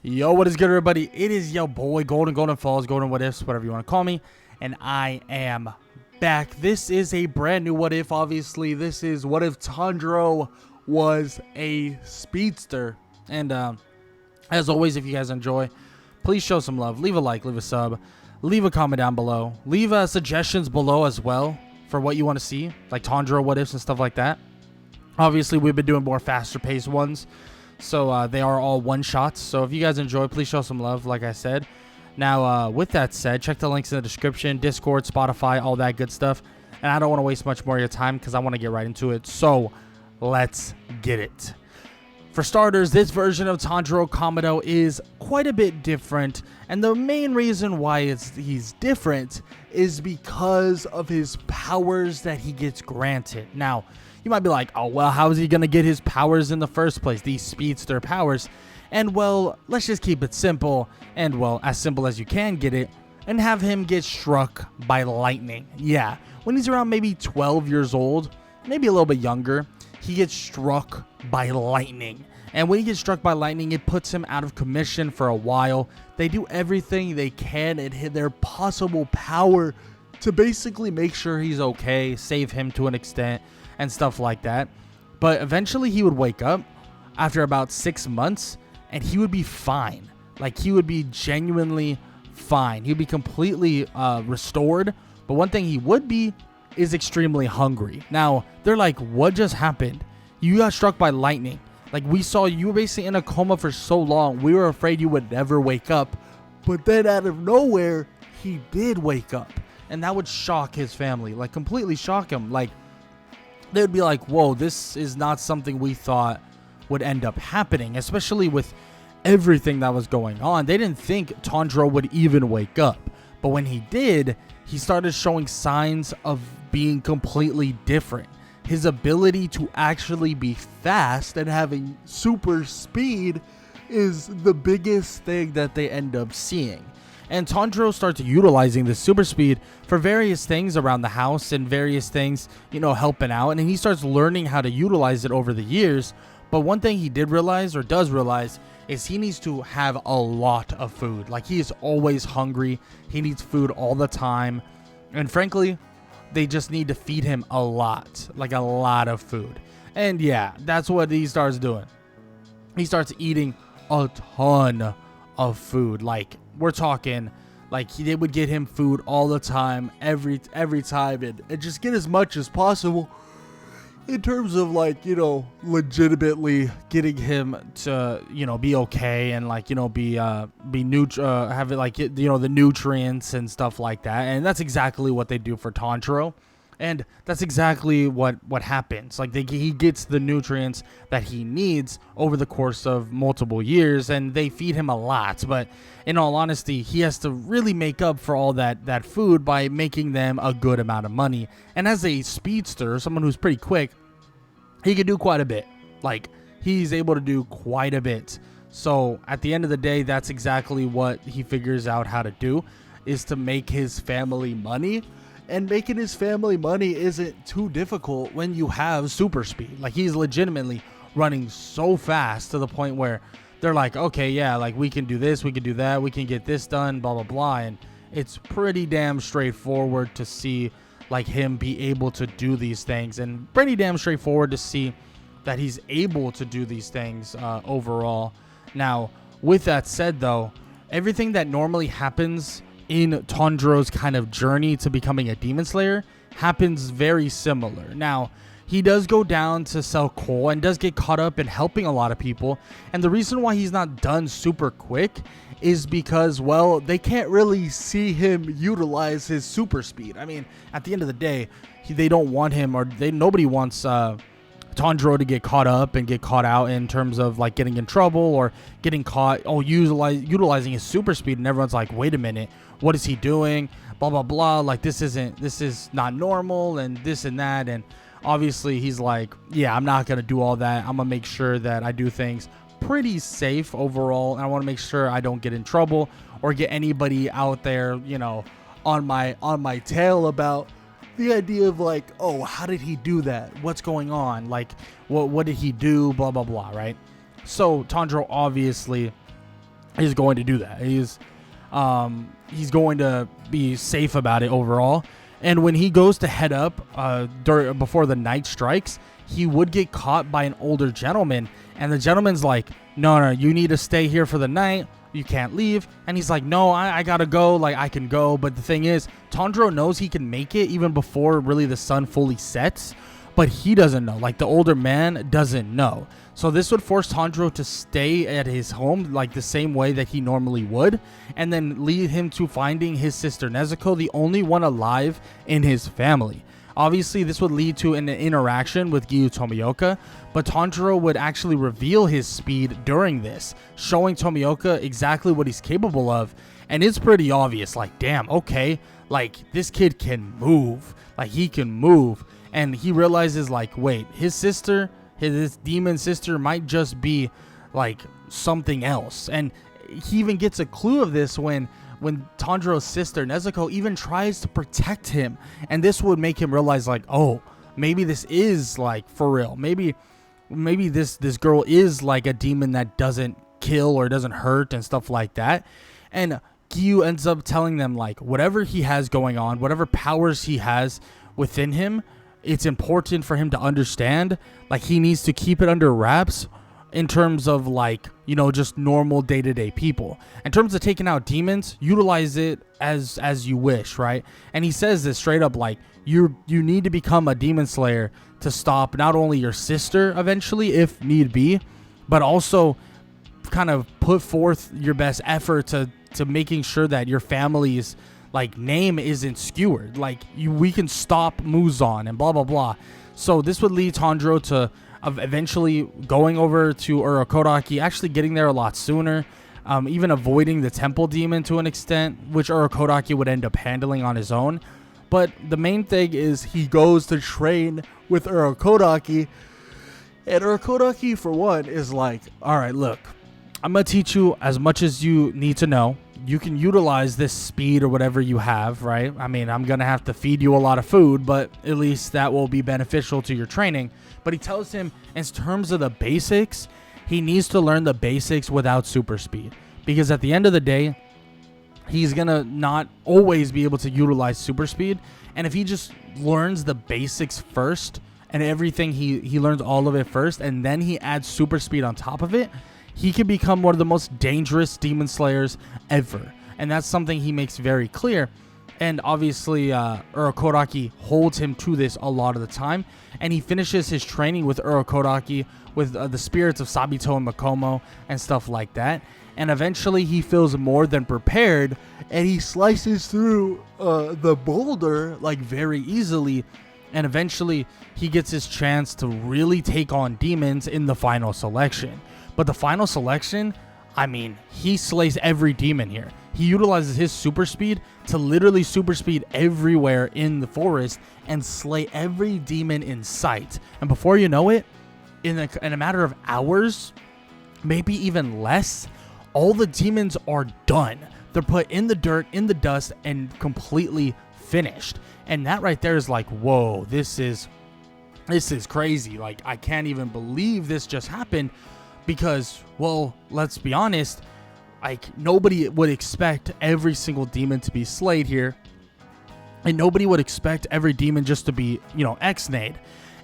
Yo, what is good, everybody? It is your boy Golden Falls, Golden What Ifs, whatever you want to call me, and I am back. This is a brand new What If. Obviously, this is what if Tundro was a speedster. And as always, if you guys enjoy, please show some love. Leave a like, leave a sub, leave a comment down below. Leave suggestions below as well for what you want to see, like Tundro What Ifs and stuff like that. Obviously, we've been doing more faster paced ones. So they are all one-shots. So if you guys enjoy, please show some love, like I said. Now, with that said, check the links in the description, Discord, Spotify, all that good stuff. And I don't want to waste much more of your time because I want to get right into it. So let's get it. For starters, this version of Tanjiro Kamado is quite a bit different. And the main reason why he's different is because of his powers that he gets granted. Now, you might be like, oh, well, how is he going to get his powers in the first place, these speedster powers? And, well, let's just keep it simple, and, well, as simple as you can get it, and have him get struck by lightning. Yeah, when he's around maybe 12 years old, maybe a little bit younger, he gets struck by lightning. And when he gets struck by lightning, it puts him out of commission for a while. They do everything they can in their possible power to basically make sure he's okay, save him to an extent, and stuff like that. But eventually he would wake up after about 6 months and he would be fine. Like, he would be genuinely fine. He'd be completely restored. But one thing he would be is extremely hungry. Now, they're like, what just happened? You got struck by lightning. Like, we saw you were basically in a coma for so long. We were afraid you would never wake up. But then out of nowhere, he did wake up. And that would shock his family. Like, completely shock him. Like, they would be like, whoa, this is not something we thought would end up happening, especially with everything that was going on. They didn't think Tundro would even wake up. But when he did, he started showing signs of being completely different. His ability to actually be fast and having super speed is the biggest thing that they end up seeing. And Tundro starts utilizing this super speed for various things around the house and various things, you know, helping out. And he starts learning how to utilize it over the years. But one thing he did realize, or does realize, is he needs to have a lot of food. Like, he is always hungry. He needs food all the time. And frankly, they just need to feed him a lot, like a lot of food. And yeah, that's what he starts doing. He starts eating a ton of food. Like, we're talking, like, they would get him food all the time, every time, and just get as much as possible in terms of, like, you know, legitimately getting him to, you know, be okay and, like, you know, have it, like, you know, the nutrients and stuff like that. And that's exactly what they do for Tundro. And that's exactly what happens. Like, he gets the nutrients that he needs over the course of multiple years, and they feed him a lot. But in all honesty, he has to really make up for all that food by making them a good amount of money. And as a speedster, someone who's pretty quick, he can do quite a bit. Like, he's able to do quite a bit. So at the end of the day, that's exactly what he figures out how to do, is to make his family money. And making his family money isn't too difficult when you have super speed. Like, he's legitimately running so fast to the point where they're like, okay, yeah, like, we can do this, we can do that, we can get this done, blah, blah, blah. And it's pretty damn straightforward to see, like, him be able to do these things. And pretty damn straightforward to see that he's able to do these things overall. Now, with that said, though, everything that normally happens in Tundro's kind of journey to becoming a demon slayer happens very similar. Now, he does go down to sell coal and does get caught up in helping a lot of people. And the reason why he's not done super quick is because, well, they can't really see him utilize his super speed. I mean, at the end of the day, they don't want him, or nobody wants Tundro to get caught up and get caught out in terms of, like, getting in trouble or getting caught utilizing his super speed. And everyone's like, wait a minute, what is he doing? Blah, blah, blah. Like, this is not normal, and this and that. And obviously he's like, yeah, I'm not going to do all that. I'm going to make sure that I do things pretty safe overall. And I want to make sure I don't get in trouble or get anybody out there, you know, on my tail about the idea of, like, oh, how did he do that? What's going on? Like, what did he do? Blah, blah, blah, right? So Tundro obviously he's going to do that. He's going to be safe about it overall. And when he goes to head up before the night strikes, he would get caught by an older gentleman. And the gentleman's like, no, you need to stay here for the night. You can't leave. And he's like, no, I gotta go. Like, I can go. But the thing is, Tundro knows he can make it even before really the sun fully sets. But he doesn't know. Like, the older man doesn't know. So this would force Tundro to stay at his home like the same way that he normally would, and then lead him to finding his sister Nezuko, the only one alive in his family. Obviously, this would lead to an interaction with Giyu Tomioka, but Tanjiro would actually reveal his speed during this, showing Tomioka exactly what he's capable of. And it's pretty obvious, like, damn, okay, like, this kid can move. Like, he can move. And he realizes, like, wait, his sister, his demon sister might just be, like, something else. And he even gets a clue of this when Tanjiro's sister Nezuko even tries to protect him, and this would make him realize, like, oh, maybe this is like for real. Maybe this girl is like a demon that doesn't kill or doesn't hurt and stuff like that. And Giyu ends up telling them, like, whatever he has going on, whatever powers he has within him, it's important for him to understand, like, he needs to keep it under wraps in terms of, like, you know, just normal day-to-day people. In terms of taking out demons, utilize it as you wish, right? And he says this straight up, like, you need to become a demon slayer to stop not only your sister eventually, if need be, but also kind of put forth your best effort to making sure that your family's, like, name isn't skewered. Like, we can stop Muzan and blah blah blah. So this would lead Tundro to eventually going over to Urokodaki, actually getting there a lot sooner, even avoiding the temple demon to an extent, which Urokodaki would end up handling on his own. But the main thing is he goes to train with Urokodaki, and Urokodaki, for one, is like, all right, look, I'm going to teach you as much as you need to know. You can utilize this speed or whatever you have, right? I mean, I'm going to have to feed you a lot of food, but at least that will be beneficial to your training. But he tells him, in terms of the basics, he needs to learn the basics without super speed. Because at the end of the day, he's going to not always be able to utilize super speed. And if he just learns the basics first, and everything, he learns all of it first, and then he adds super speed on top of it, he can become one of the most dangerous demon slayers ever. And that's something he makes very clear. And obviously, Urokodaki holds him to this a lot of the time. And he finishes his training with Urokodaki with the spirits of Sabito and Makomo and stuff like that. And eventually, he feels more than prepared. And he slices through the boulder, like, very easily. And eventually, he gets his chance to really take on demons in the final selection. But the final selection, I mean, he slays every demon here. He utilizes his super speed to literally super speed everywhere in the forest and slay every demon in sight. And before you know it, in a matter of hours, maybe even less, all the demons are done. They're put in the dirt, in the dust, and completely finished. And that right there is like, whoa, this is crazy. Like, I can't even believe this just happened. Because, well, let's be honest, like, nobody would expect every single demon to be slayed here. And nobody would expect every demon just to be, you know, X-nayed.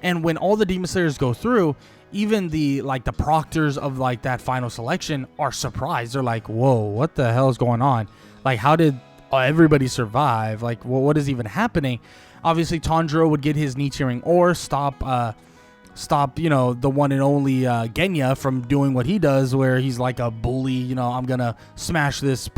And when all the demon slayers go through, even the proctors of, like, that final selection are surprised. They're like, whoa, what the hell is going on? Like, how did everybody survive? Like, well, what is even happening? Obviously, Tundro would get his Nichiren ore, stop, you know, the one and only Genya from doing what he does, where he's like a bully, you know, I'm gonna smash this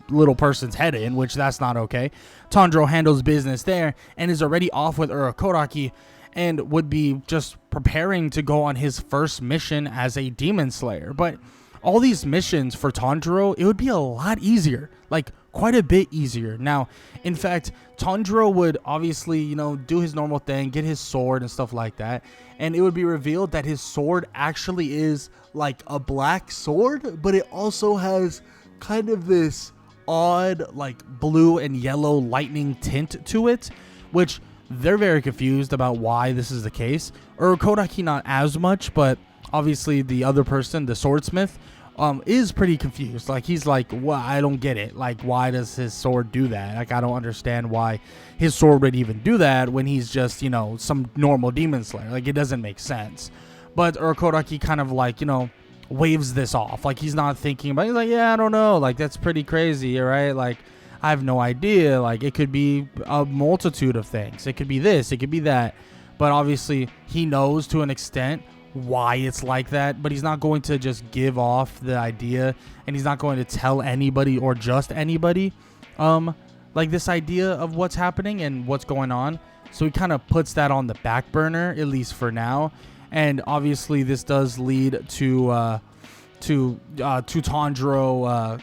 little person's head in, which that's not okay. Tundro handles business there and is already off with Urokodaki and would be just preparing to go on his first mission as a demon slayer. But all these missions for Tundro, it would be a lot easier, like quite a bit easier. Now, in fact, Tundro would obviously, you know, do his normal thing, get his sword and stuff like that. And it would be revealed that his sword actually is like a black sword, but it also has kind of this odd, like, blue and yellow lightning tint to it, which they're very confused about why this is the case. Urokodaki not as much, but obviously the other person, the Swordsmith, is pretty confused. Like, he's like, well, I don't get it. Like, why does his sword do that? Like, I don't understand why his sword would even do that when he's just, you know, some normal demon slayer. Like, it doesn't make sense. But Urokodaki kind of like, you know, waves this off. Like, he's not thinking about it. He's like, yeah, I don't know. Like, that's pretty crazy, right? Like, I have no idea. Like, it could be a multitude of things. It could be this. It could be that. But obviously, he knows to an extent why it's like that, but he's not going to just give off the idea, and he's not going to tell anybody or just anybody like this idea of what's happening and what's going on. So he kind of puts that on the back burner, at least for now. And obviously this does lead to Tundro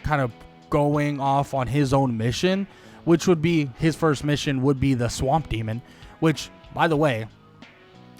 kind of going off on his own mission, which would be his first mission would be the Swamp Demon, which, by the way,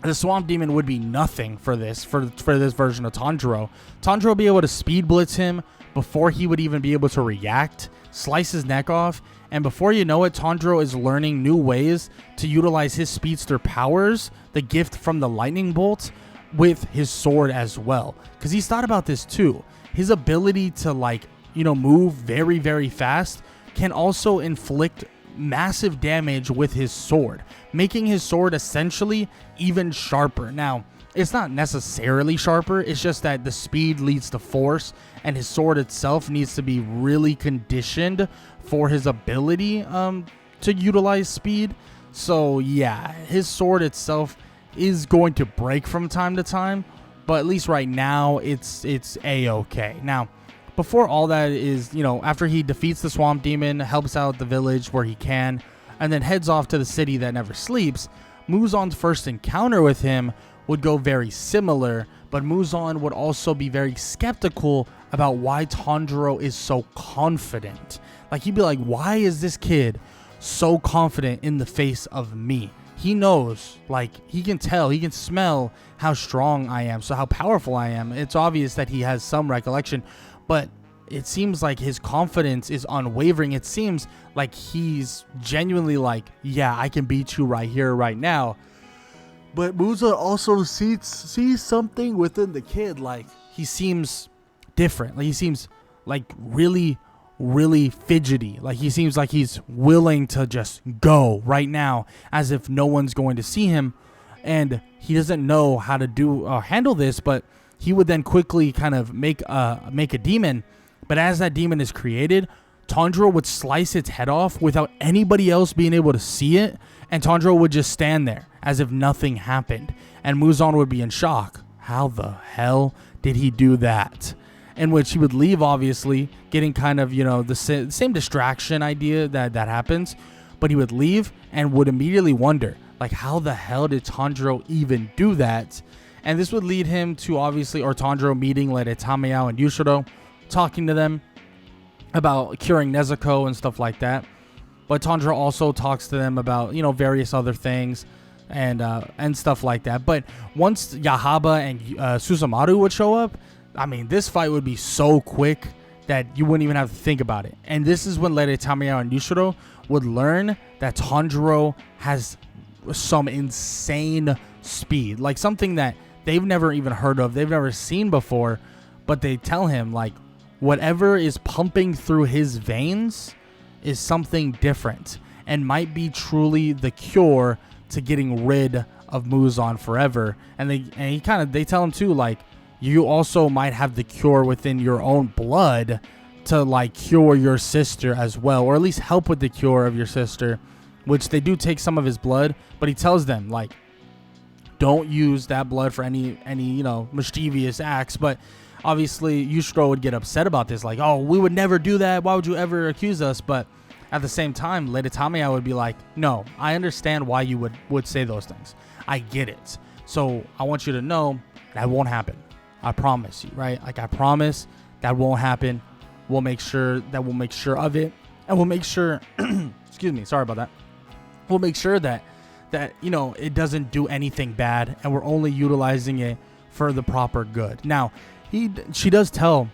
the Swamp Demon would be nothing for this version of Tanjiro. Tanjiro would be able to speed blitz him before he would even be able to react, slice his neck off, and before you know it, Tanjiro is learning new ways to utilize his Speedster powers, the gift from the lightning bolt, with his sword as well. Because he's thought about this too. His ability to, like, you know, move very, very fast can also inflict massive damage with his sword, making his sword essentially even sharper. Now, it's not necessarily sharper, it's just that the speed leads to force, and his sword itself needs to be really conditioned for his ability to utilize speed. So yeah, his sword itself is going to break from time to time, but at least right now it's a-okay. Now, before all that is, you know, after he defeats the Swamp Demon, helps out the village where he can, and then heads off to the city that never sleeps, Muzan's first encounter with him would go very similar, but Muzan would also be very skeptical about why Tanjiro is so confident. Like, he'd be like, why is this kid so confident in the face of me? He knows, like, he can tell, he can smell how strong I am, so how powerful I am. It's obvious that he has some recollection, but it seems like his confidence is unwavering. It seems like he's genuinely like, yeah, I can beat you right here, right now. But Muzan also sees something within the kid. Like, he seems different. Like, he seems like really, really fidgety. Like, he seems like he's willing to just go right now, as if no one's going to see him. And he doesn't know how to handle this, but he would then quickly kind of make a demon. But as that demon is created, Tundro would slice its head off without anybody else being able to see it, and Tundro would just stand there as if nothing happened. And Muzan would be in shock. How the hell did he do that? In which he would leave, obviously, getting kind of, you know, the same distraction idea that happens. But he would leave and would immediately wonder, like, how the hell did Tundro even do that? And this would lead him to, obviously, or Tundro meeting Lady Tamayao and Yushiro, talking to them about curing Nezuko and stuff like that. But Tundro also talks to them about, you know, various other things and stuff like that. But once Yahaba and Suzumaru would show up, I mean, this fight would be so quick that you wouldn't even have to think about it. And this is when Lady Tamayao and Yushiro would learn that Tundro has some insane speed, like something that they've never even heard of, they've never seen before. But they tell him, like, whatever is pumping through his veins is something different and might be truly the cure to getting rid of Muzan forever. And they tell him too, like, you also might have the cure within your own blood to, like, cure your sister as well, or at least help with the cure of your sister, which they do take some of his blood. But he tells them, like, don't use that blood for any you know, mischievous acts. But obviously Yushiro would get upset about this, like, oh, we would never do that, why would you ever accuse us? But at the same time, Lady Tamayao would be like, no, I understand why you would say those things, I get it, so I want you to know that won't happen. I promise you, right? Like, I promise that won't happen. We'll make sure of it, and we'll make sure excuse me, sorry about that. We'll make sure that you know, it doesn't do anything bad, and we're only utilizing it for the proper good. Now, she does tell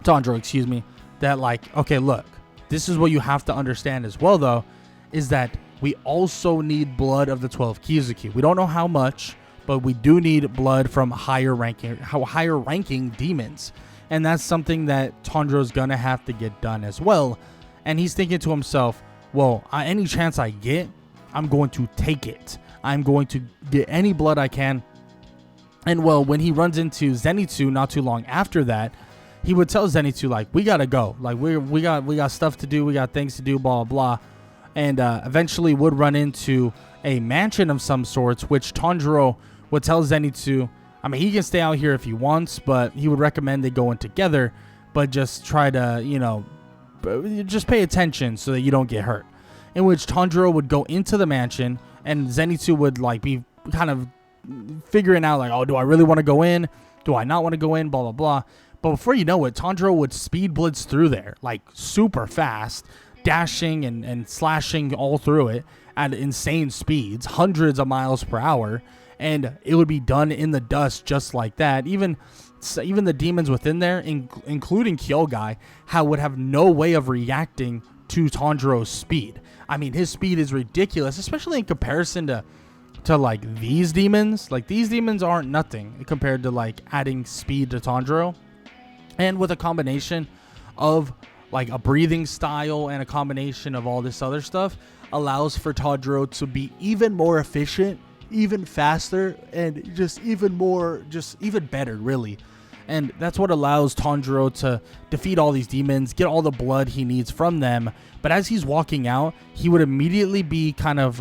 Tundro, that, like, okay, look, this is what you have to understand as well, though, is that we also need blood of the 12 Kizuki. We don't know how much, but we do need blood from higher ranking demons. And that's something that Tundro's gonna have to get done as well. And he's thinking to himself, well, any chance I get, I'm going to take it. I'm going to get any blood I can. And well, when he runs into Zenitsu not too long after that, he would tell Zenitsu, like, we gotta go. Like, we got stuff to do. We got things to do, blah, blah, blah. And eventually would run into a mansion of some sorts, which Tanjiro would tell Zenitsu, I mean, he can stay out here if he wants, but he would recommend they go in together, but just try to, you know, just pay attention so that you don't get hurt. In which Tanjiro would go into the mansion, and Zenitsu would, like, be kind of figuring out, like, oh, do I really want to go in? Do I not want to go in? Blah, blah, blah. But before you know it, Tanjiro would speed blitz through there, like, super fast, dashing and slashing all through it at insane speeds, hundreds of miles per hour, and it would be done in the dust just like that. Even the demons within there, including Kyogai, would have no way of reacting to Tanjiro's speed. I mean, his speed is ridiculous, especially in comparison to like these demons. Like, these demons aren't nothing compared to like adding speed to Tanjiro. And with a combination of like a breathing style and a combination of all this other stuff, allows for Tanjiro to be even more efficient, even faster, and even better, really. And that's what allows Tanjiro to defeat all these demons, get all the blood he needs from them. But as he's walking out, he would immediately be kind of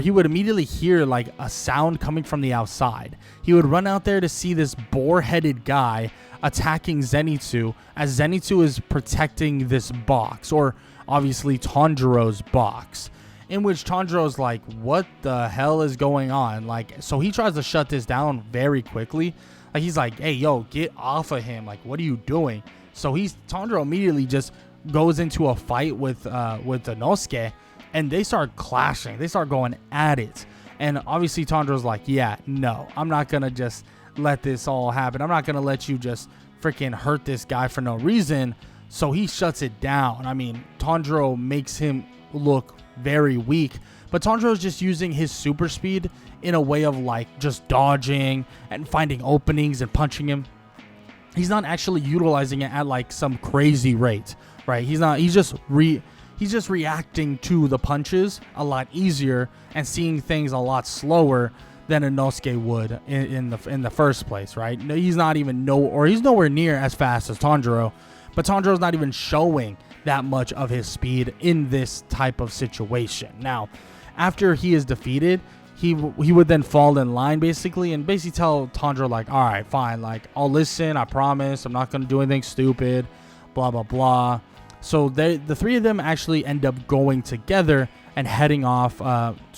he would immediately hear like a sound coming from the outside. He would run out there to see this boar-headed guy attacking Zenitsu, as Zenitsu is protecting this box, or obviously Tanjiro's box, in which Tanjiro's like, what the hell is going on? Like, so he tries to shut this down very quickly. Like, he's like, hey, yo, get off of him. Like, what are you doing? So Tanjiro immediately just goes into a fight with Inosuke, and they start clashing. They start going at it. And obviously Tanjiro's like, yeah, no, I'm not going to just let this all happen. I'm not going to let you just freaking hurt this guy for no reason. So he shuts it down. I mean, Tanjiro makes him look very weak, but Tanjiro's just using his super speed in a way of like just dodging and finding openings and punching him. He's not actually utilizing it at like some crazy rate, right? He's just reacting to the punches a lot easier and seeing things a lot slower than Inosuke would in the first place, right? He's nowhere near as fast as Tanjiro, but Tanjiro's not even showing that much of his speed in this type of situation. Now, after he is defeated, he would then fall in line basically tell Tanjiro like, all right, fine, like, I'll listen, I promise, I'm not going to do anything stupid, blah, blah, blah. So the three of them actually end up going together and heading off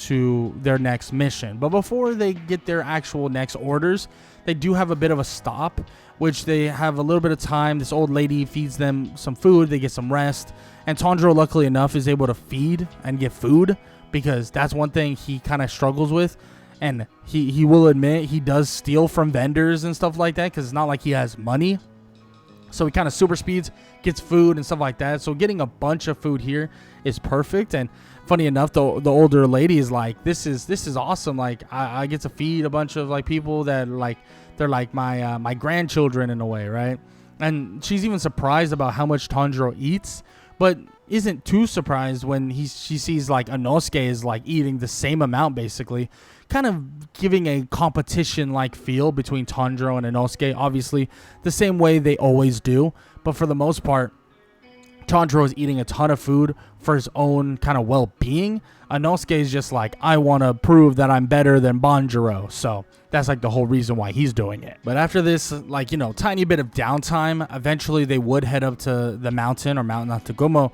to their next mission. But before they get their actual next orders, they do have a bit of a stop, which they have a little bit of time. This old lady feeds them some food, they get some rest, and Tanjiro, luckily enough, is able to feed and get food, because that's one thing he kind of struggles with. And he will admit he does steal from vendors and stuff like that, because it's not like he has money. So he kind of super speeds, gets food and stuff like that. So getting a bunch of food here is perfect. And funny enough, the older lady is like, this is awesome. Like, I get to feed a bunch of like people that like, they're like my grandchildren in a way, right? And she's even surprised about how much Tanjiro eats, but isn't too surprised when she sees like Inosuke is like eating the same amount, basically, kind of giving a competition like feel between Tundro and Inosuke, obviously the same way they always do. But for the most part, Tundro is eating a ton of food for his own kind of well-being. Inosuke is just like, I want to prove that I'm better than Banjiro. So that's like the whole reason why he's doing it. But after this, like, you know, tiny bit of downtime, eventually they would head up to the mountain, or Mount Natagumo.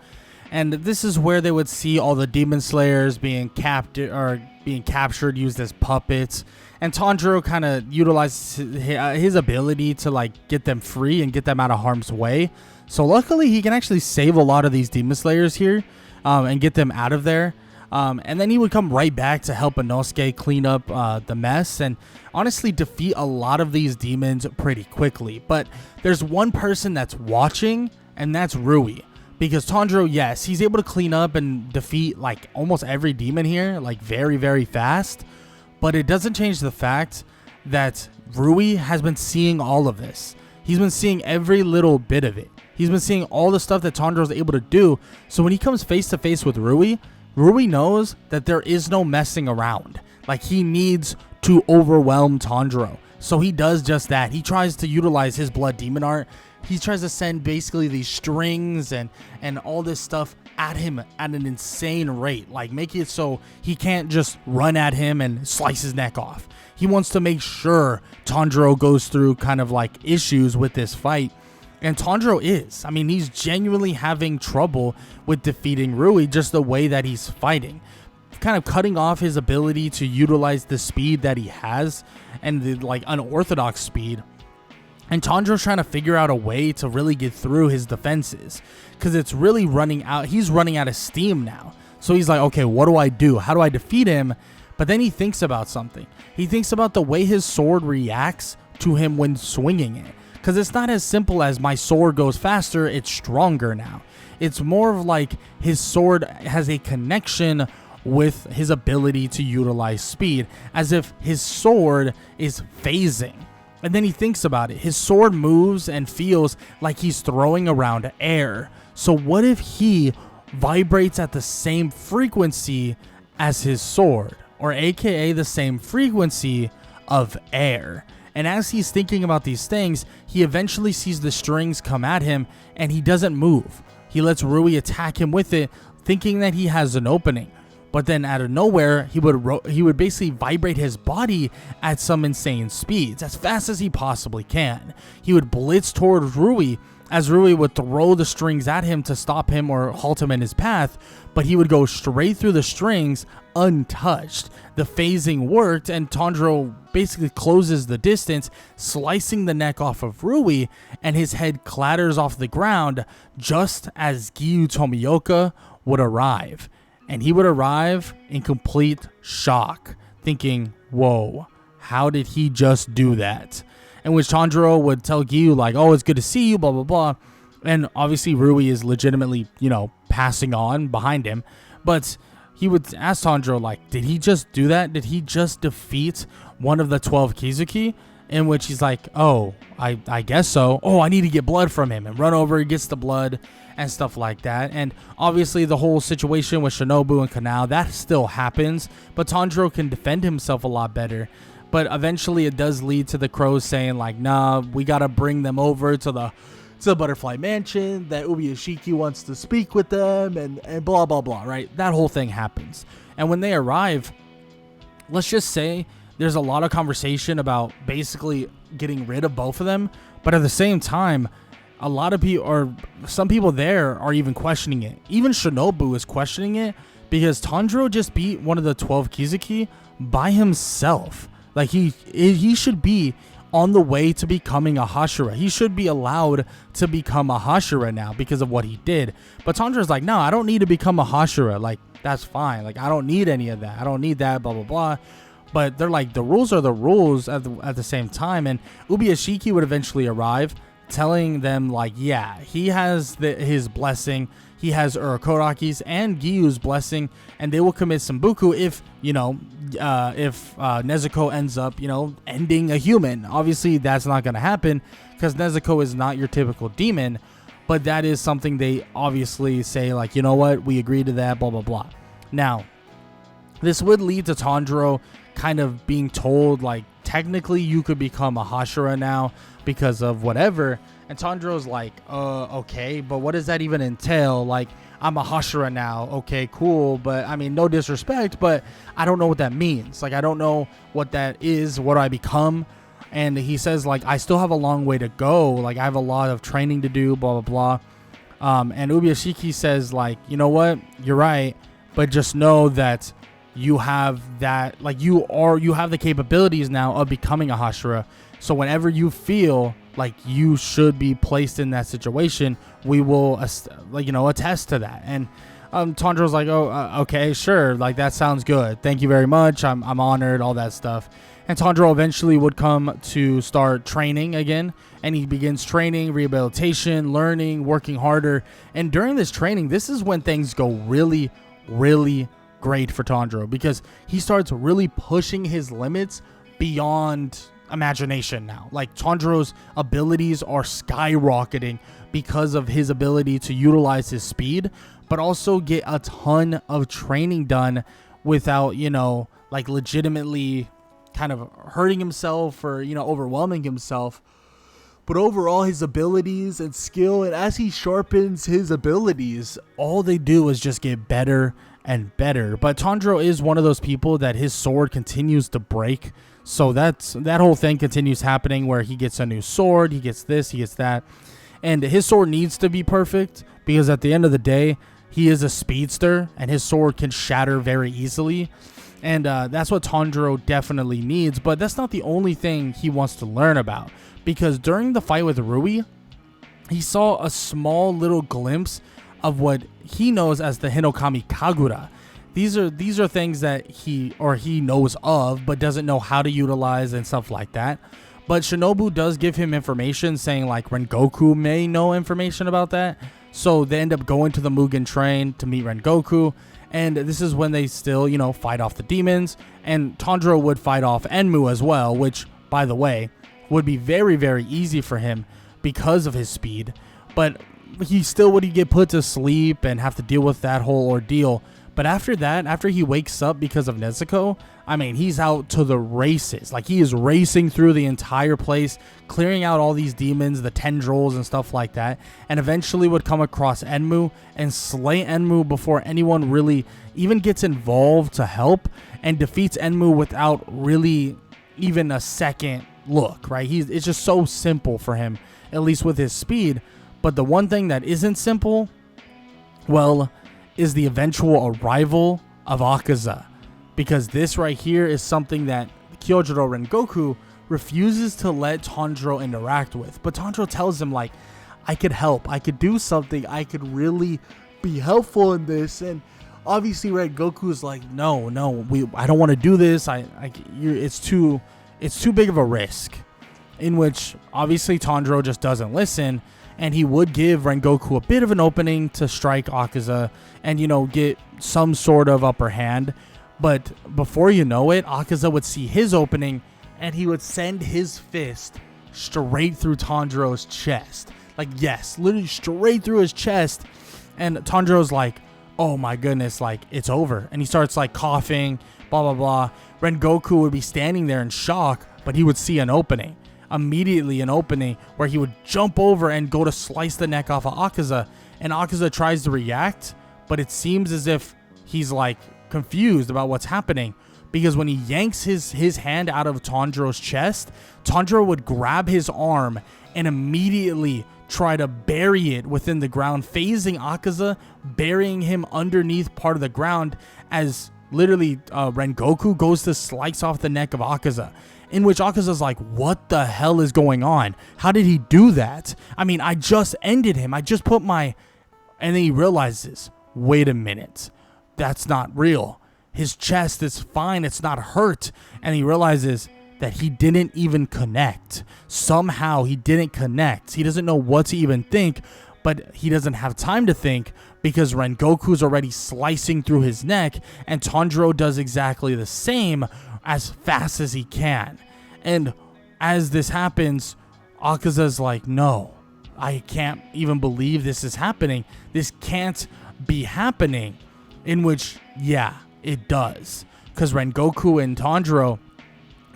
And this is where they would see all the demon slayers being captured, used as puppets. And Tanjiro kind of utilizes his ability to like get them free and get them out of harm's way. So luckily he can actually save a lot of these demon slayers here and get them out of there. And then he would come right back to help Inosuke clean up the mess and honestly defeat a lot of these demons pretty quickly. But there's one person that's watching, and that's Rui. Because Tundro, yes, he's able to clean up and defeat like almost every demon here, like very, very fast. But it doesn't change the fact that Rui has been seeing all of this. He's been seeing every little bit of it. He's been seeing all the stuff that Tanjiro's able to do. So when he comes face to face with Rui, Rui knows that there is no messing around. Like, he needs to overwhelm Tanjiro. So he does just that. He tries to utilize his blood demon art. He tries to send basically these strings and all this stuff at him at an insane rate. Like, make it so he can't just run at him and slice his neck off. He wants to make sure Tanjiro goes through kind of like issues with this fight. And Tanjiro is. I mean, he's genuinely having trouble with defeating Rui, just the way that he's fighting. Kind of cutting off his ability to utilize the speed that he has and the like unorthodox speed. And Tanjiro's trying to figure out a way to really get through his defenses, because it's really running out. He's running out of steam now. So he's like, okay, what do I do? How do I defeat him? But then he thinks about something. He thinks about the way his sword reacts to him when swinging it. Because it's not as simple as my sword goes faster, it's stronger now. It's more of like his sword has a connection with his ability to utilize speed, as if his sword is phasing. And then he thinks about it. His sword moves and feels like he's throwing around air. So what if he vibrates at the same frequency as his sword, or aka the same frequency of air? And as he's thinking about these things, he eventually sees the strings come at him and he doesn't move. He lets Rui attack him with it, thinking that he has an opening. But then out of nowhere, he would basically vibrate his body at some insane speeds, as fast as he possibly can. He would blitz toward Rui, as Rui would throw the strings at him to stop him or halt him in his path, but he would go straight through the strings untouched. The phasing worked, and Tanjiro basically closes the distance, slicing the neck off of Rui, and his head clatters off the ground just as Giyu Tomioka would arrive. And he would arrive in complete shock, thinking, whoa, how did he just do that? In which Tanjiro would tell Giyu, like, oh, it's good to see you, blah, blah, blah. And obviously Rui is legitimately, passing on behind him. But he would ask Tanjiro, like, did he just do that? Did he just defeat one of the 12 Kizuki? In which he's like, oh, I guess so. Oh, I need to get blood from him. And run over, gets the blood and stuff like that. And obviously the whole situation with Shinobu and Kanao, that still happens. But Tanjiro can defend himself a lot better. But eventually it does lead to the crows saying, like, nah, we got to bring them over to the Butterfly Mansion, that Ubuyashiki wants to speak with them, and blah, blah, blah, right? That whole thing happens. And when they arrive, let's just say there's a lot of conversation about basically getting rid of both of them. But at the same time, a lot of people, or some people there, are even questioning it. Even Shinobu is questioning it, because Tanjiro just beat one of the 12 Kizuki by himself. Like, he should be on the way to becoming a Hashira. He should be allowed to become a Hashira now because of what he did. But Tanjiro's like, no, I don't need to become a Hashira. Like, that's fine. Like, I don't need any of that. I don't need that, blah, blah, blah. But they're like, the rules are the rules at the same time. And Ubuyashiki would eventually arrive, telling them, like, yeah, he has his blessing. He has Urokoraki's and Giyu's blessing, and they will commit Sambuku if Nezuko ends up, ending a human. Obviously, that's not going to happen, because Nezuko is not your typical demon, but that is something they obviously say, like, you know what, we agree to that, blah, blah, blah. Now, this would lead to Tanjiro kind of being told, like, technically you could become a Hashira now because of whatever. And Tanjiro's like, okay, but what does that even entail? Like, I'm a Hashira now. Okay, cool. But I mean, no disrespect, but I don't know what that means. Like, I don't know what that is. What do I become? And he says, like, I still have a long way to go. Like, I have a lot of training to do, blah, blah, blah. And Ubuyashiki says, like, you know what? You're right. But just know that you have that, like, you have the capabilities now of becoming a Hashira. So whenever you feel like you should be placed in that situation, we will, attest to that. And Tanjiro's like, oh, okay, sure. Like, that sounds good. Thank you very much. I'm honored, all that stuff. And Tundro eventually would come to start training again, and he begins training, rehabilitation, learning, working harder. And during this training, this is when things go really, really great for Tundro, because he starts really pushing his limits beyond imagination now. Like, Tundro's abilities are skyrocketing because of his ability to utilize his speed, but also get a ton of training done without, you know, like legitimately kind of hurting himself or, you know, overwhelming himself. But overall, his abilities and skill, and as he sharpens his abilities, all they do is just get better and better. But Tundro is one of those people that his sword continues to break. So that whole thing continues happening where he gets a new sword, he gets this, he gets that. And his sword needs to be perfect because at the end of the day, he is a speedster and his sword can shatter very easily. And that's what Tundro definitely needs. But that's not the only thing he wants to learn about. Because during the fight with Rui, he saw a small little glimpse of what he knows as the Hinokami Kagura. These are things that he knows of, but doesn't know how to utilize and stuff like that. But Shinobu does give him information saying like Rengoku may know information about that. So they end up going to the Mugen train to meet Rengoku. And this is when they still, you know, fight off the demons. And Tundro would fight off Enmu as well, which, by the way, would be very, very easy for him because of his speed. But he still would get put to sleep and have to deal with that whole ordeal. But after that, after he wakes up because of Nezuko, I mean, he's out to the races. Like, he is racing through the entire place, clearing out all these demons, the tendrils and stuff like that, and eventually would come across Enmu and slay Enmu before anyone really even gets involved to help, and defeats Enmu without really even a second look, right? It's just so simple for him, at least with his speed. But the one thing that isn't simple, well, is the eventual arrival of Akaza. Because this right here is something that Kyojuro Rengoku refuses to let Tundro interact with. But Tundro tells him, like, I could help. I could do something. I could really be helpful in this. And obviously Rengoku is like, no, I don't want to do this. It's too big of a risk. In which, obviously, Tundro just doesn't listen. And he would give Rengoku a bit of an opening to strike Akaza and, you know, get some sort of upper hand. But before you know it, Akaza would see his opening and he would send his fist straight through Tundro's chest. Like, yes, literally straight through his chest. And Tundro's like, oh my goodness, like, it's over. And he starts like coughing, blah, blah, blah. Rengoku would be standing there in shock, but he would see an opening. Immediately an opening where he would jump over and go to slice the neck off of Akaza. And Akaza tries to react, but it seems as if he's like confused about what's happening. Because when he yanks his hand out of Tundro's chest, Tundro would grab his arm and immediately try to bury it within the ground, phasing Akaza, burying him underneath part of the ground as literally Rengoku goes to slice off the neck of Akaza. In which Akaza's like, what the hell is going on? How did he do that? I mean, I just ended him. I just put my... And then he realizes, wait a minute. That's not real. His chest is fine. It's not hurt. And he realizes that he didn't even connect. Somehow he didn't connect. He doesn't know what to even think, but he doesn't have time to think because Rengoku's already slicing through his neck, and Tundro does exactly the same as fast as he can. And as this happens, Akaza's like, no, I can't even believe this is happening. This can't be happening. In which, yeah, it does. Because Rengoku and Tundro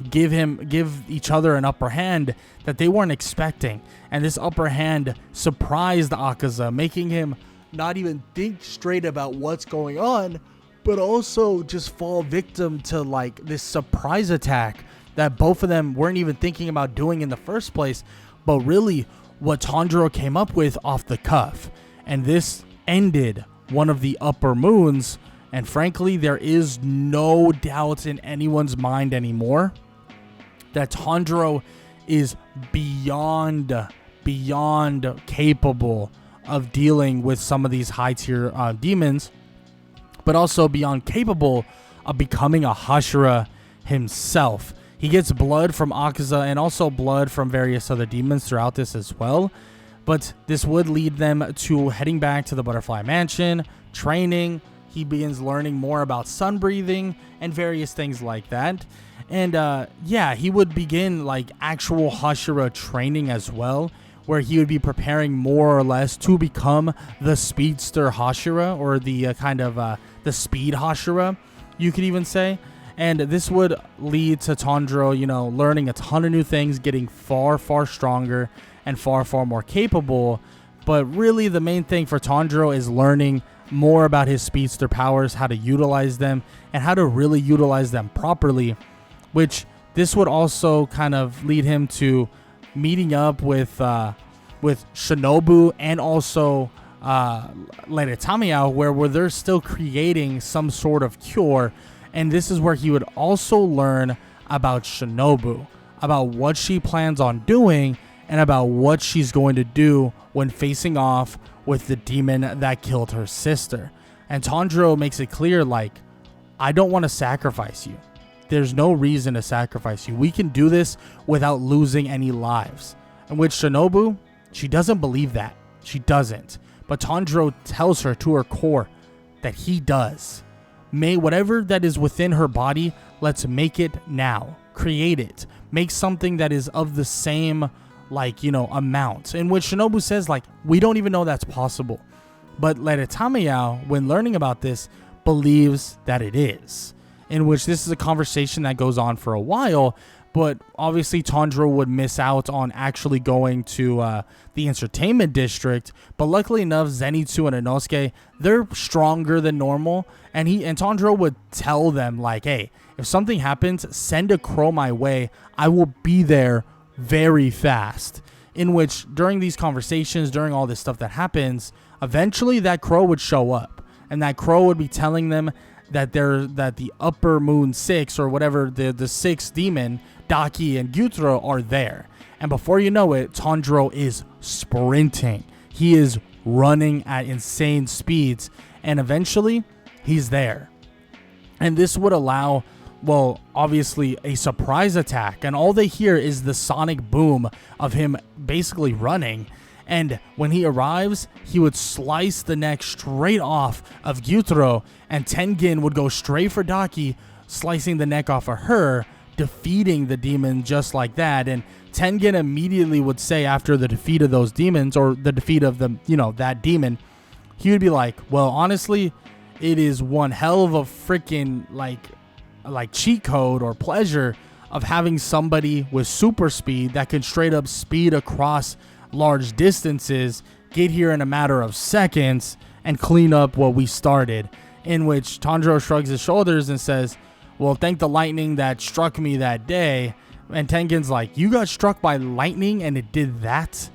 give each other an upper hand that they weren't expecting. And this upper hand surprised Akaza, making him not even think straight about what's going on, but also just fall victim to like this surprise attack that both of them weren't even thinking about doing in the first place, but really what Tanjiro came up with off the cuff. And this ended one of the upper moons, and frankly, there is no doubt in anyone's mind anymore that Tanjiro is beyond capable of dealing with some of these high tier demons, but also beyond capable of becoming a Hashira himself. He gets blood from Akaza and also blood from various other demons throughout this as well. But this would lead them to heading back to the Butterfly Mansion, training. He begins learning more about sun breathing and various things like that. And yeah, he would begin like actual Hashira training as well, where he would be preparing more or less to become the Speedster Hashira, or the kind of the Speed Hashira, you could even say. And this would lead to Tundro, learning a ton of new things, getting far, far stronger and far, far more capable. But really the main thing for Tundro is learning more about his Speedster powers, how to utilize them, and how to really utilize them properly, which this would also kind of lead him to meeting up with Shinobu and also Lady Tamiya, where they're still creating some sort of cure. And this is where he would also learn about Shinobu, about what she plans on doing, and about what she's going to do when facing off with the demon that killed her sister. And Tundro makes it clear, like, I don't want to sacrifice you. There's no reason to sacrifice you. We can do this without losing any lives. And with Shinobu, she doesn't believe that. She doesn't. But Tundro tells her to her core that he does. May whatever that is within her body, let's make it now. Create it. Make something that is of the same, amount. In which Shinobu says, we don't even know that's possible. But Lady Tamiya, when learning about this, believes that it is. In which this is a conversation that goes on for a while, but obviously Tundro would miss out on actually going to the entertainment district. But luckily enough, Zenitsu and Inosuke, they're stronger than normal, and Tundro would tell them, hey, if something happens, send a crow my way. I will be there very fast. In which during these conversations, during all this stuff that happens, eventually that crow would show up, and that crow would be telling them that the upper moon 6, or whatever, the 6 demon, Daki and Gyutaro, are there. And before you know it, Tundro is sprinting. He is running at insane speeds, and eventually he's there. And this would allow, obviously a surprise attack, and all they hear is the sonic boom of him basically running. And when he arrives, he would slice the neck straight off of Gyutaro, and Tengen would go straight for Daki, slicing the neck off of her, defeating the demon just like that. And Tengen immediately would say, after the defeat of those demons, or the defeat of that demon, he would be like, well, honestly, it is one hell of a freaking like cheat code or pleasure of having somebody with super speed that can straight up speed across large distances, get here in a matter of seconds, and clean up what we started. In which Tundro shrugs his shoulders and says, well, thank the lightning that struck me that day. And Tengen's like, you got struck by lightning and it did that?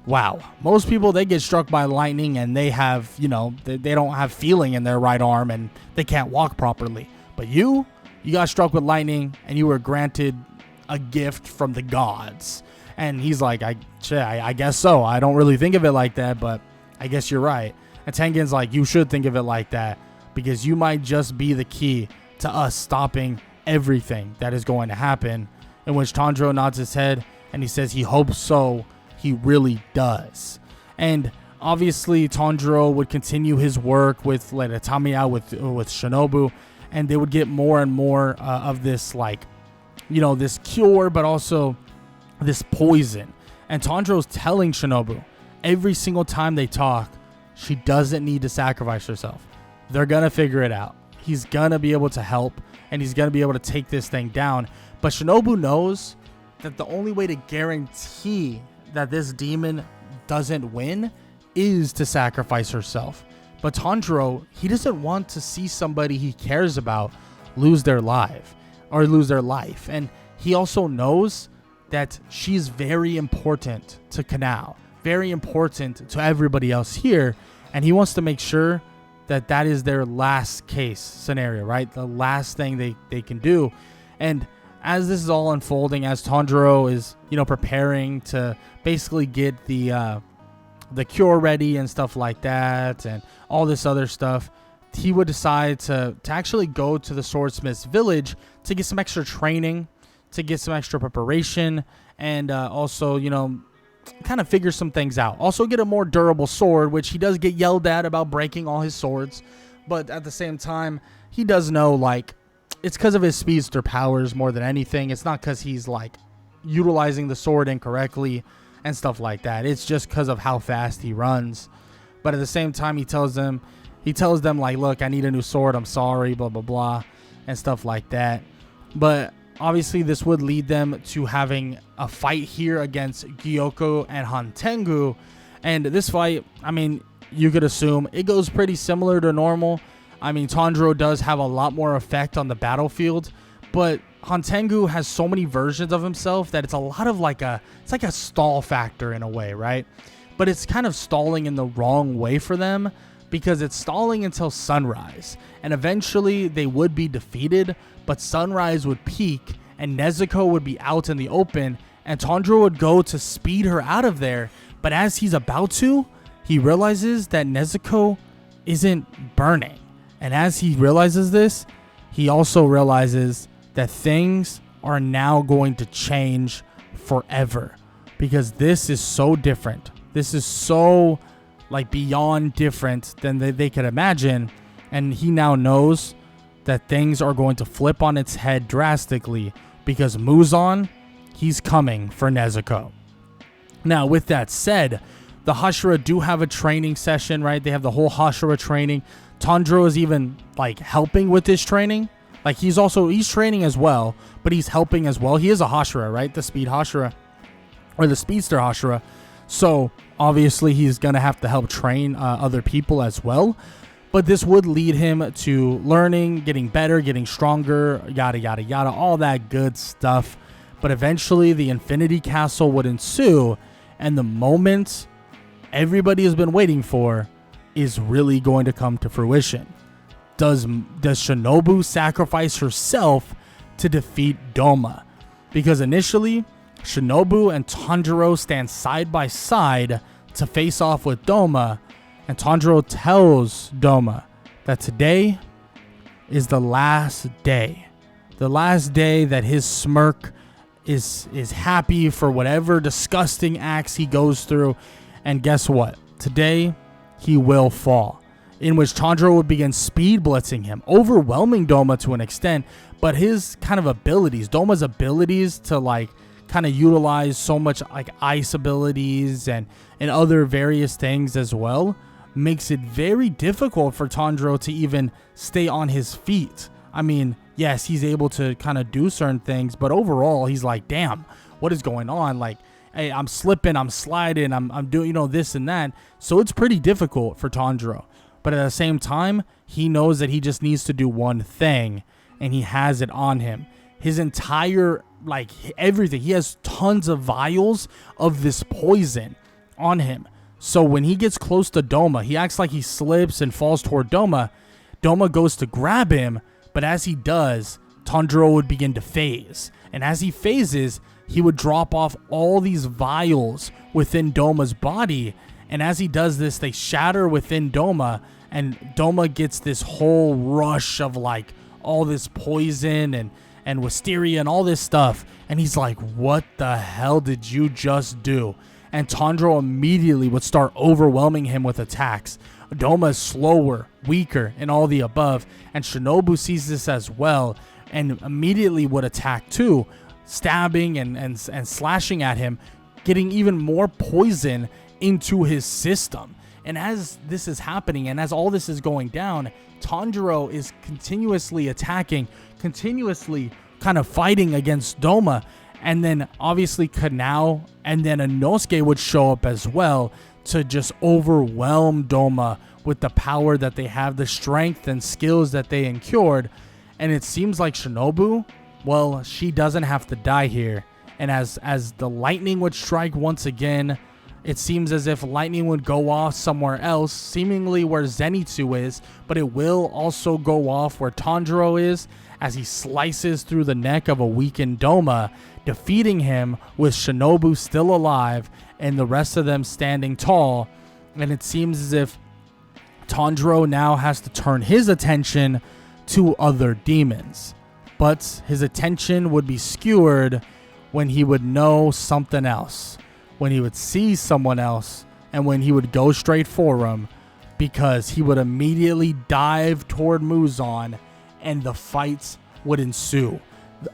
Wow. Most people, they get struck by lightning and they have, they don't have feeling in their right arm and they can't walk properly. But you got struck with lightning and you were granted a gift from the gods. And he's like, I guess so. I don't really think of it like that, but I guess you're right. And Tengen's like, you should think of it like that, because you might just be the key to us stopping everything that is going to happen. In which Tundro nods his head and he says he hopes so. He really does. And obviously Tundro would continue his work with Lady Tamiya, with Shinobu, and they would get more and more of this, this cure, but also this poison. And Tundro's telling Shinobu every single time they talk, she doesn't need to sacrifice herself. They're gonna figure it out. He's gonna be able to help, and he's gonna be able to take this thing down. But Shinobu knows that the only way to guarantee that this demon doesn't win is to sacrifice herself. But Tundro, he doesn't want to see somebody he cares about lose their life. And he also knows that she's very important to Kanao, very important to everybody else here, and he wants to make sure that that is their last case scenario, right? The last thing they can do. And as this is all unfolding, as Tundro is, preparing to basically get the cure ready and stuff like that, and all this other stuff, he would decide to actually go to the Swordsmith's village to get some extra training, to get some extra preparation, and also, kind of figure some things out. Also get a more durable sword, which he does get yelled at about breaking all his swords. But at the same time, he does know, it's because of his speedster powers more than anything. It's not because he's like utilizing the sword incorrectly and stuff like that. It's just because of how fast he runs. But at the same time, he tells them like, look, I need a new sword. I'm sorry, blah, blah, blah, and stuff like that. But obviously, this would lead them to having a fight here against Gyoko and Hantengu. And this fight, I mean, you could assume it goes pretty similar to normal. I mean, Tundro does have a lot more effect on the battlefield, but Hantengu has so many versions of himself that it's a lot of like it's like a stall factor in a way, right? But it's kind of stalling in the wrong way for them, because it's stalling until sunrise, and eventually they would be defeated, but sunrise would peak and Nezuko would be out in the open, and Tundro would go to speed her out of there. But as he's about to, he realizes that Nezuko isn't burning. And as he realizes this, he also realizes that things are now going to change forever, because this is so different. This is so like beyond different than they could imagine. And he now knows that things are going to flip on its head drastically, because Muzan, he's coming for Nezuko. Now, with that said, the Hashira do have a training session, right? They have the whole Hashira training. Tundro is even like helping with this training. Like he's training as well, but he's helping as well. He is a Hashira, right? The speed Hashira, or the speedster Hashira. So obviously he's going to have to help train other people as well. But this would lead him to learning, getting better, getting stronger, yada, yada, yada, all that good stuff. But eventually the Infinity Castle would ensue, and the moment everybody has been waiting for is really going to come to fruition. Does Shinobu sacrifice herself to defeat Doma? Because initially, Shinobu and Tanjiro stand side by side to face off with Doma, and Tundro tells Doma that today is the last day. The last day that his smirk is happy for whatever disgusting acts he goes through. And guess what? Today, he will fall. In which Tundro would begin speed blitzing him, overwhelming Doma to an extent. But his kind of abilities, Doma's abilities to like kind of utilize so much like ice abilities and other various things as well, makes it very difficult for Tundro to even stay on his feet. I mean, yes, he's able to kind of do certain things, but overall, he's like, damn, what is going on? Like, hey, I'm slipping, I'm sliding, I'm doing, this and that. So it's pretty difficult for Tundro. But at the same time, he knows that he just needs to do one thing, and he has it on him. His entire, like, everything. He has tons of vials of this poison on him. So when he gets close to Doma, he acts like he slips and falls toward Doma. Doma goes to grab him, but as he does, Tundro would begin to phase. And as he phases, he would drop off all these vials within Doma's body. And as he does this, they shatter within Doma, and Doma gets this whole rush of like all this poison and wisteria and all this stuff. And he's like, what the hell did you just do? And Tundro immediately would start overwhelming him with attacks. Doma is slower, weaker, and all the above. And Shinobu sees this as well and immediately would attack too, stabbing and slashing at him, getting even more poison into his system. And as this is happening and as all this is going down, Tanjiro is continuously attacking, continuously kind of fighting against Doma. And then obviously Kanao and then Inosuke would show up as well to just overwhelm Doma with the power that they have, the strength and skills that they incurred. And it seems like Shinobu, well, she doesn't have to die here. And as the lightning would strike once again, it seems as if lightning would go off somewhere else, seemingly where Zenitsu is, but it will also go off where Tanjiro is, as he slices through the neck of a weakened Doma, defeating him with Shinobu still alive and the rest of them standing tall. And it seems as if Tundro now has to turn his attention to other demons. But his attention would be skewered when he would know something else, when he would see someone else, and when he would go straight for him, because he would immediately dive toward Muzan, and the fights would ensue.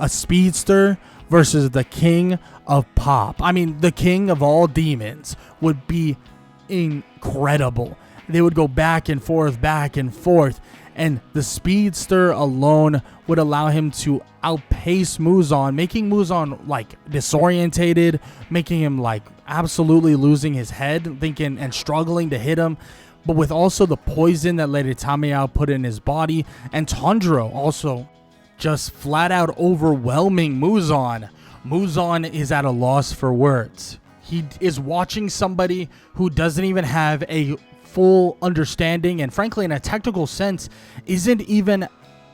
A speedster versus the king of pop. I mean, the king of all demons would be incredible. They would go back and forth, and the speedster alone would allow him to outpace Muzan, making Muzan like disorientated, making him like absolutely losing his head, thinking and struggling to hit him. But with also the poison that Lady Tamiya put in his body, and Tundro also just flat out overwhelming Muzan. Muzan is at a loss for words. He is watching somebody who doesn't even have a full understanding, and frankly in a technical sense isn't even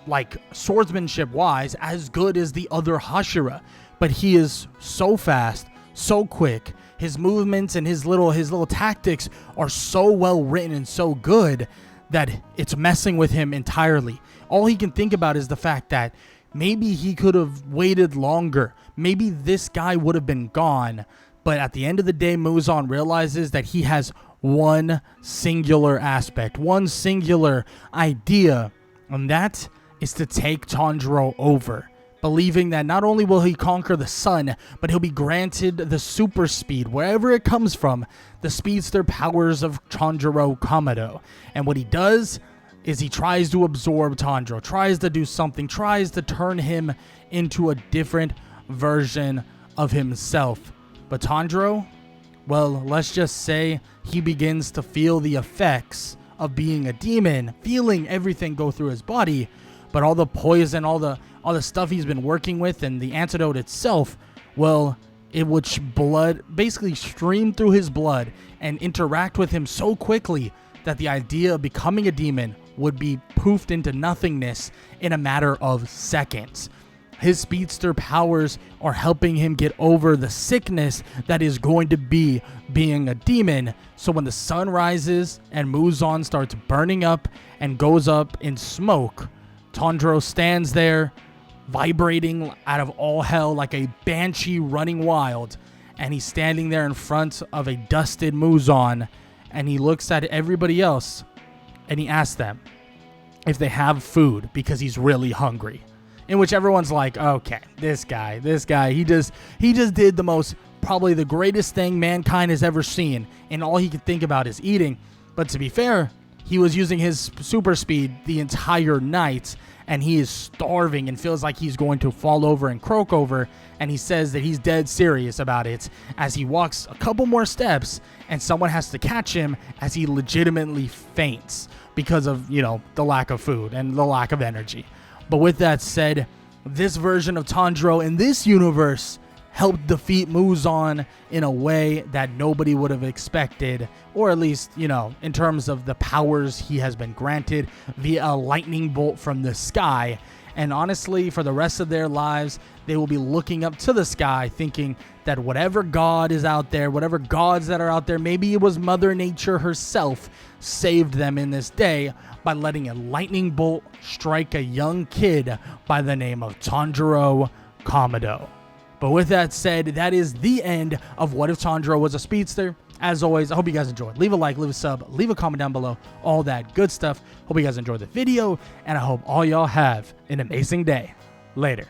like swordsmanship wise as good as the other Hashira, but he is so fast, so quick. His movements and his little tactics are so well written and so good that it's messing with him entirely. All he can think about is the fact that maybe he could have waited longer. Maybe this guy would have been gone. But at the end of the day, Muzan realizes that he has one singular aspect, one singular idea, and that is to take Tundro over, believing that not only will he conquer the sun, but he'll be granted the super speed, wherever it comes from, the speedster powers of Tanjiro Kamado. And what he does is he tries to absorb Tundro, tries to do something, tries to turn him into a different version of himself. But Tundro, well, let's just say he begins to feel the effects of being a demon, feeling everything go through his body, but all the poison, all the stuff he's been working with and the antidote itself, well, it would basically stream through his blood and interact with him so quickly that the idea of becoming a demon would be poofed into nothingness in a matter of seconds. His speedster powers are helping him get over the sickness that is going to be being a demon. So when the sun rises and Muzan starts burning up and goes up in smoke, Tundro stands there vibrating out of all hell like a banshee running wild. And he's standing there in front of a dusted Muzan, and he looks at everybody else and he asks them if they have food because he's really hungry. In which everyone's like, okay, this guy, he just did the most, probably the greatest thing mankind has ever seen, and all he could think about is eating. But to be fair, he was using his super speed the entire night, and he is starving and feels like he's going to fall over and croak over, and he says that he's dead serious about it as he walks a couple more steps, and someone has to catch him as he legitimately faints because of, the lack of food and the lack of energy. But with that said, this version of Tundro in this universe helped defeat Muzan in a way that nobody would have expected, or at least, in terms of the powers he has been granted via a lightning bolt from the sky. And honestly, for the rest of their lives, they will be looking up to the sky thinking that whatever god is out there, whatever gods that are out there, maybe it was Mother Nature herself, saved them in this day by letting a lightning bolt strike a young kid by the name of Tanjiro Kamado. But with that said, that is the end of What If Tundro Was a Speedster. As always, I hope you guys enjoyed. Leave a like, leave a sub, leave a comment down below, all that good stuff. Hope you guys enjoyed the video, and I hope all y'all have an amazing day. Later.